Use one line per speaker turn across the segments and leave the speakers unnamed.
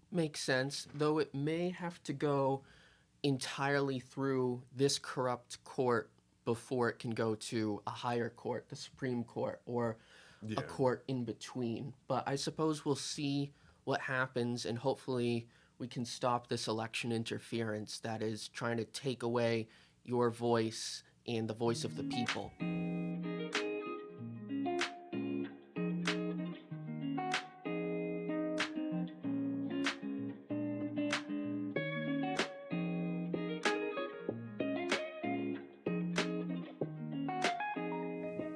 Makes sense, though it may have to go entirely through this corrupt court before it can go to a higher court, the Supreme Court, or a
Yeah.
court in between. But I suppose we'll see what happens, and hopefully we can stop this election interference that is trying to take away your voice and the voice of the people.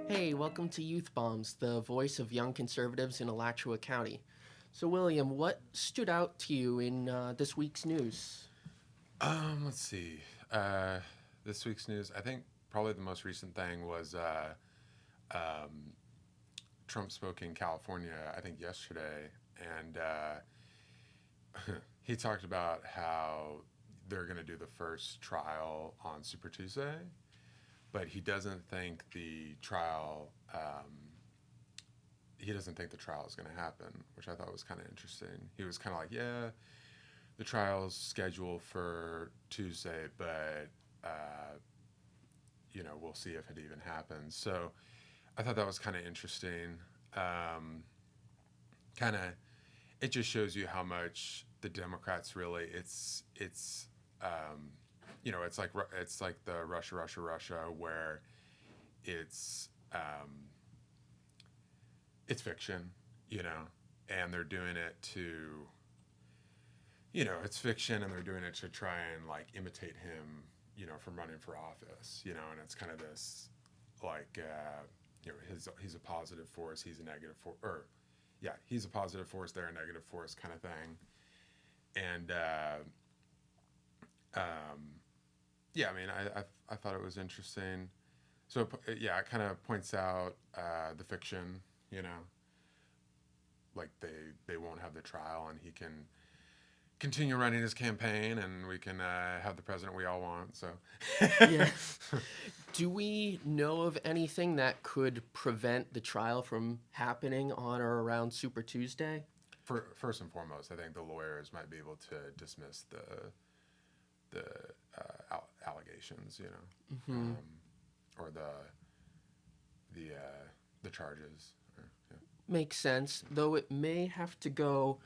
Hey, welcome to Youth Bombs, the voice of young conservatives in Alachua County. So, William, what stood out to you in this week's news?
Let's see. Uh, this week's news. I think probably the most recent thing was um, Trump spoke in California. I think yesterday, and he talked about how they're going to do the first trial on Super Tuesday, but he doesn't think the trial. He doesn't think the trial is going to happen, which I thought was kind of interesting. He was kind of like, "Yeah, the trial's scheduled for Tuesday, but uh, we'll see if it even happens." So I thought that was kind of interesting. Um, kind of, it just shows you how much the Democrats really. Um, it's like the Russia, where it's um, it's fiction, you know, and they're doing it to it's fiction, and they're doing it to try and like imitate him, from running for office, and it's kind of this like he's a positive force, he's a negative force, or yeah, he's a positive force, they're a negative force kind of thing, and um, yeah, I mean, I thought it was interesting. So yeah, it kind of points out the fiction, you know, like they won't have the trial, and he can continue running his campaign, and we can have the president we all want. So,
Yeah. Do we know of anything that could prevent the trial from happening on or around Super Tuesday?
first and foremost, I think the lawyers might be able to dismiss the allegations,
Hmm.
or the charges. Yeah.
Makes sense, though it may have to go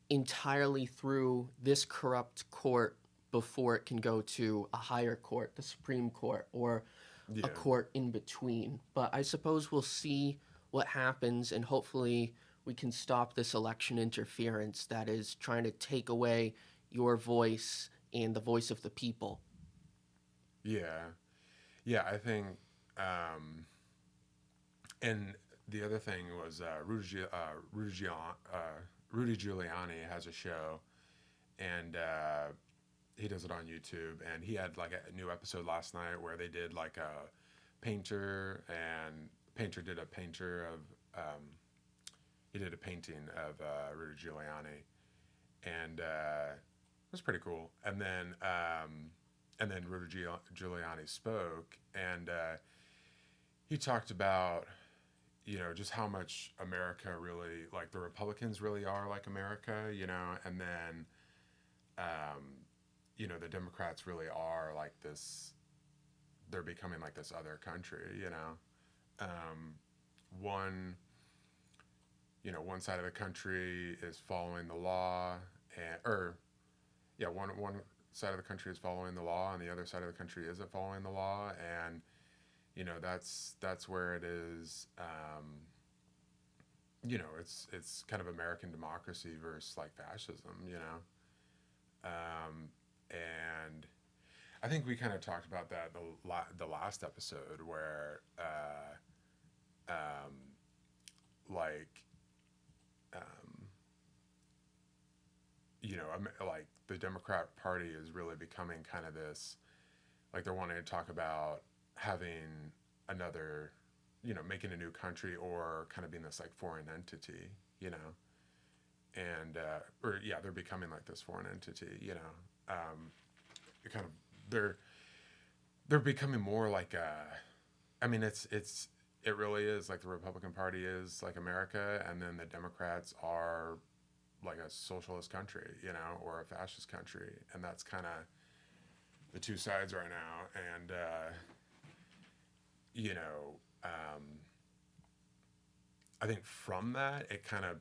entirely through this corrupt court before it can go to a higher court, the Supreme Court, or a
Yeah.
court in between. But I suppose we'll see what happens, and hopefully we can stop this election interference that is trying to take away your voice and the voice of the people.
Yeah. Yeah. I think, um, and the other thing was Rudy Giuliani has a show, and he does it on YouTube. And he had like a new episode last night where they did like a painter, and painter did a painter of he did a painting of Rudy Giuliani, and it was pretty cool. And then Rudy Giuliani spoke, and he talked about just how much America really, like the Republicans really are like America, and then the Democrats really are like this. They're becoming like this other country, Um, one one side of the country is following the law, and or yeah, one side of the country is following the law, and the other side of the country isn't following the law, and that's where it is. It's kind of American democracy versus like fascism, and I think we kind of talked about that the last episode where um, like um, like the Democrat Party is really becoming kind of this, like they're wanting to talk about having another, making a new country, or kind of being this like foreign entity, and or yeah, they're becoming like this foreign entity, it kind of they're they're becoming more like I mean, it really is like the Republican Party is like America, and then the Democrats are like a socialist country, or a fascist country, and that's kind of the two sides right now. And you know, um, I think from that it kind of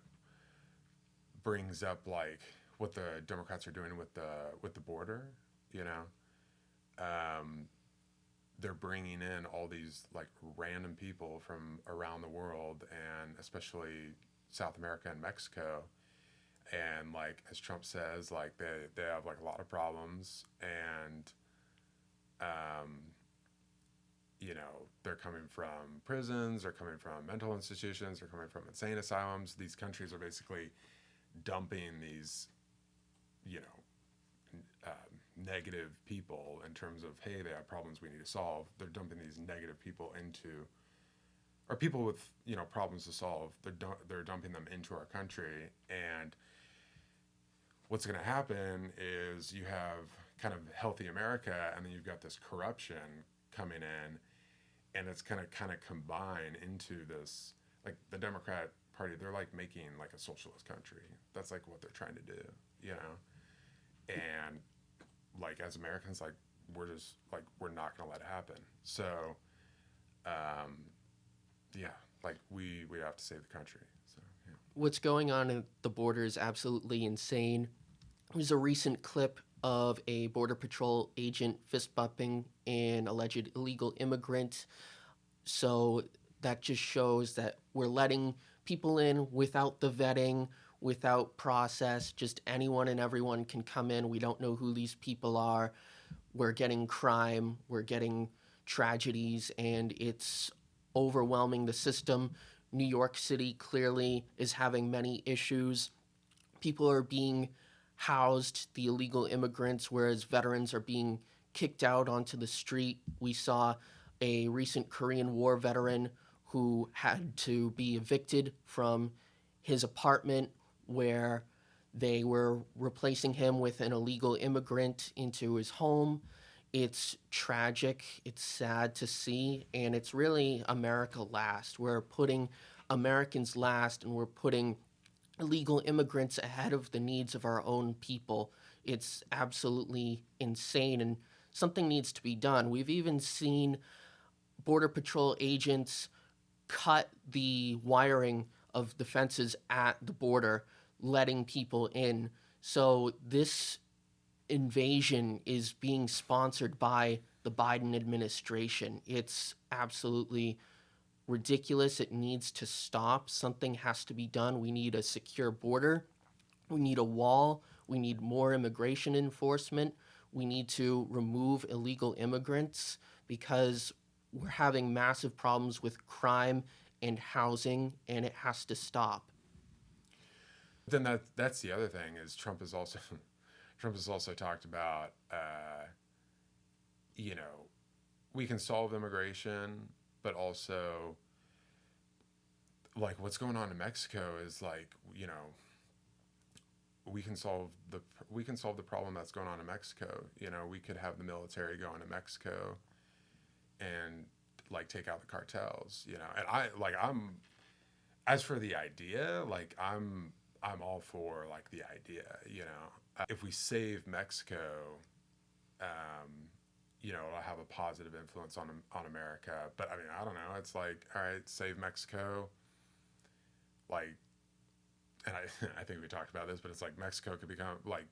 brings up like what the Democrats are doing with the border. You know, um, they're bringing in all these like random people from around the world, and especially South America and Mexico. And like as Trump says, like they have like a lot of problems, and um, they're coming from prisons, they're coming from mental institutions, they're coming from insane asylums. These countries are basically dumping these, you know, negative people in terms of, hey, they have problems we need to solve. They're dumping these negative people into, or people with, problems to solve. They're dumping them into our country, and what's going to happen is you have kind of healthy America, and then you've got this corruption coming in, and it's going to kind of combine into this, like the Democrat Party. They're like making like a socialist country. That's like what they're trying to do, and like as Americans, like we're just like we're not going to let it happen. So, um, yeah, like we have to save the country. So yeah.
What's going on at the border is absolutely insane. There's a recent clip of a Border Patrol agent fist bumping an alleged illegal immigrant. So that just shows that we're letting people in without the vetting, without process. Just anyone and everyone can come in. We don't know who these people are. We're getting crime, we're getting tragedies, and it's overwhelming the system. New York City clearly is having many issues. People are being housed, the illegal immigrants, whereas veterans are being kicked out onto the street. We saw a recent Korean War veteran who had to be evicted from his apartment where they were replacing him with an illegal immigrant into his home. It's tragic, it's sad to see, and it's really America last. We're putting Americans last, and we're putting illegal immigrants ahead of the needs of our own people. It's absolutely insane, and something needs to be done. We've even seen Border Patrol agents cut the wiring of the fences at the border, letting people in. So this invasion is being sponsored by the Biden administration. It's absolutely ridiculous. It needs to stop. Something has to be done. We need a secure border. We need a wall. We need more immigration enforcement. We need to remove illegal immigrants because we're having massive problems with crime and housing, and it has to stop.
Then that's the other thing is Trump has also Trump has also talked about you know we can solve immigration, but also like what's going on in Mexico is like we can solve the problem that's going on in Mexico. We could have the military go into Mexico and like take out the cartels. And I'm as for the idea, like I'm all for like the idea. If we save Mexico, it'll have a positive influence on America. But I mean, I don't know. It's like, all right, save Mexico. Like, and I think we talked about this, but it's like Mexico could become like,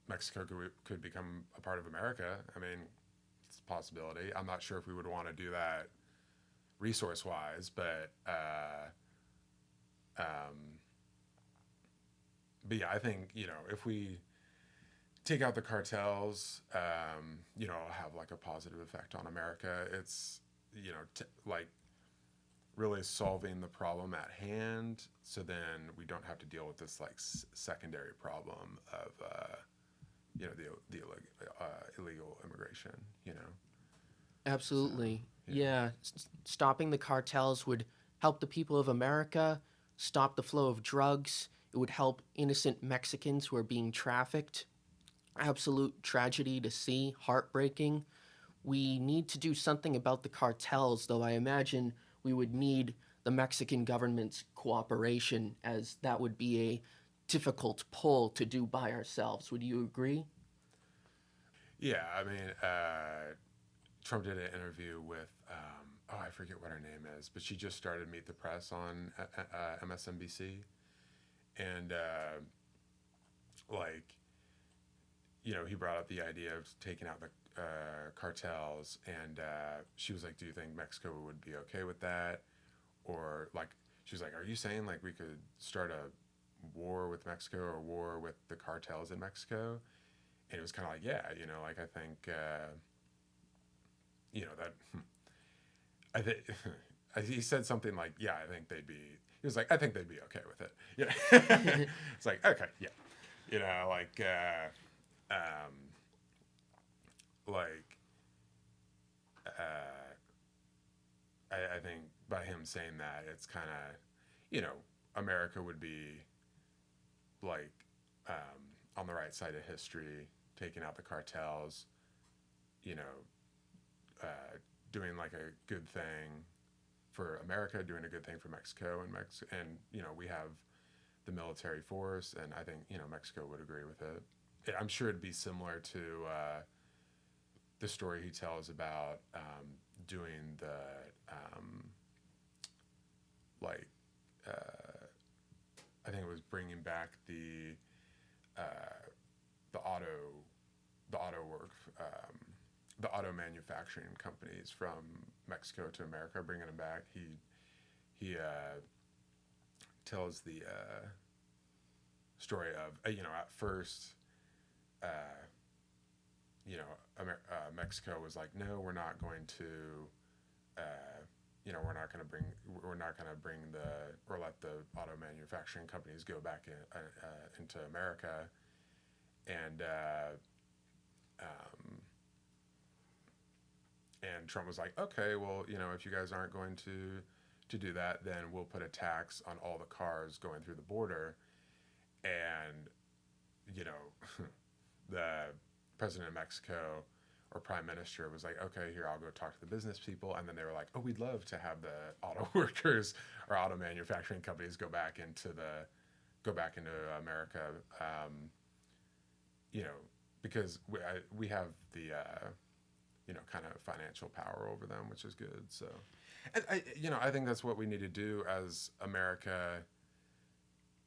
Mexico could become a part of America. I mean, it's a possibility. I'm not sure if we would want to do that resource-wise, but yeah, I think, if we take out the cartels, it'll have like a positive effect on America. It's, like really solving the problem at hand, so then we don't have to deal with this like secondary problem of, the illegal immigration,
Absolutely.
So,
Yeah. Stopping the cartels would help the people of America, stop the flow of drugs. It would help innocent Mexicans who are being trafficked. Absolute tragedy to see, heartbreaking. We need to do something about the cartels, though I imagine we would need the Mexican government's cooperation, as that would be a difficult pull to do by ourselves. Would you agree?
Yeah, I mean, Trump did an interview with, I forget what her name is, but she just started Meet the Press on MSNBC. And, like, he brought up the idea of taking out the cartels. And she was like, do you think Mexico would be okay with that? Or, like, she was like, are you saying, like, we could start a war with Mexico or war with the cartels in Mexico? And it was kind of like, yeah, like, I think, that, I think, he said something like, yeah, I think they'd be, he was like, I think they'd be okay with it. Yeah. It's like, okay, yeah. Like, I think by him saying that, it's kind of, America would be, like, on the right side of history, taking out the cartels, doing like a good thing for America, doing a good thing for Mexico, and we have the military force, and I think Mexico would agree with it. I'm sure it'd be similar to the story he tells about doing the I think it was bringing back the auto manufacturing companies from Mexico to America, bringing them back. He tells the story of at first Mexico was like, no, we're not going to we're not going to bring or let the auto manufacturing companies go back into America. And Trump was like, okay, well, if you guys aren't going to do that, then we'll put a tax on all the cars going through the border. And, the president of Mexico or prime minister was like, okay, here, I'll go talk to the business people. And then they were like, oh, we'd love to have the auto workers or auto manufacturing companies go back into America, because we have the, kind of financial power over them, which is good. So, and I think that's what we need to do as America,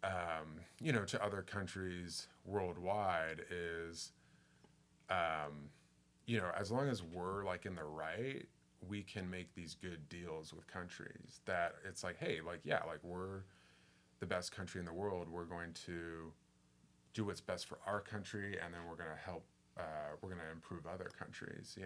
to other countries worldwide is, as long as we're like in the right, we can make these good deals with countries that it's like, hey, like, yeah, like we're the best country in the world. We're going to do what's best for our country, and then we're going to help, we're going to improve other countries,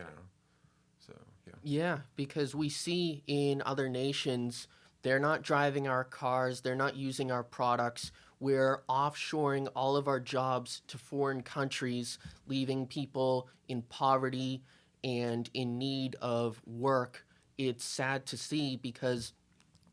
So, yeah.
Yeah, because we see in other nations, they're not driving our cars, they're not using our products. We're offshoring all of our jobs to foreign countries, leaving people in poverty and in need of work. It's sad to see because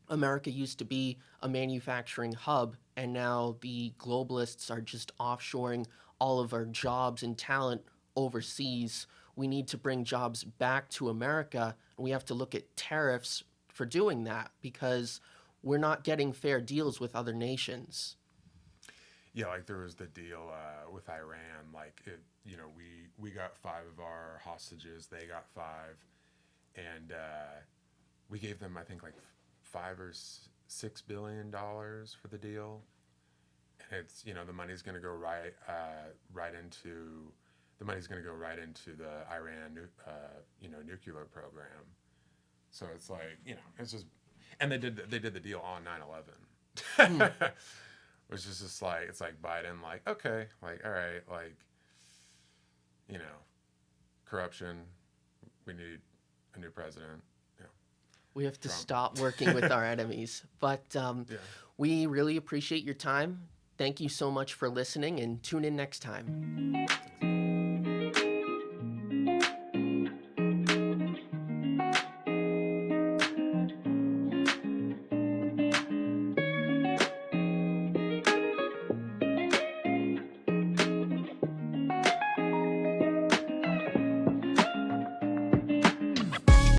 America used to be a manufacturing hub, and now the globalists are just offshoring all of our jobs and talent overseas. We need to bring jobs back to America, and we have to look at tariffs for doing that because we're not getting fair deals with other nations.
Yeah, like there was the deal with Iran. Like we got 5 of our hostages, they got 5, and we gave them, I think, like $5 or $6 billion for the deal. And it's the money's going to go right into the Iran nuclear program. So it's like it's just, and they did the deal on 9/11. Which is just like, it's like Biden, like, okay, like, all right, like, corruption, we need a new president.
We have to
Trump.
stop working with our enemies. But
Yeah.
we really appreciate your time. Thank you so much for listening, and tune in next time.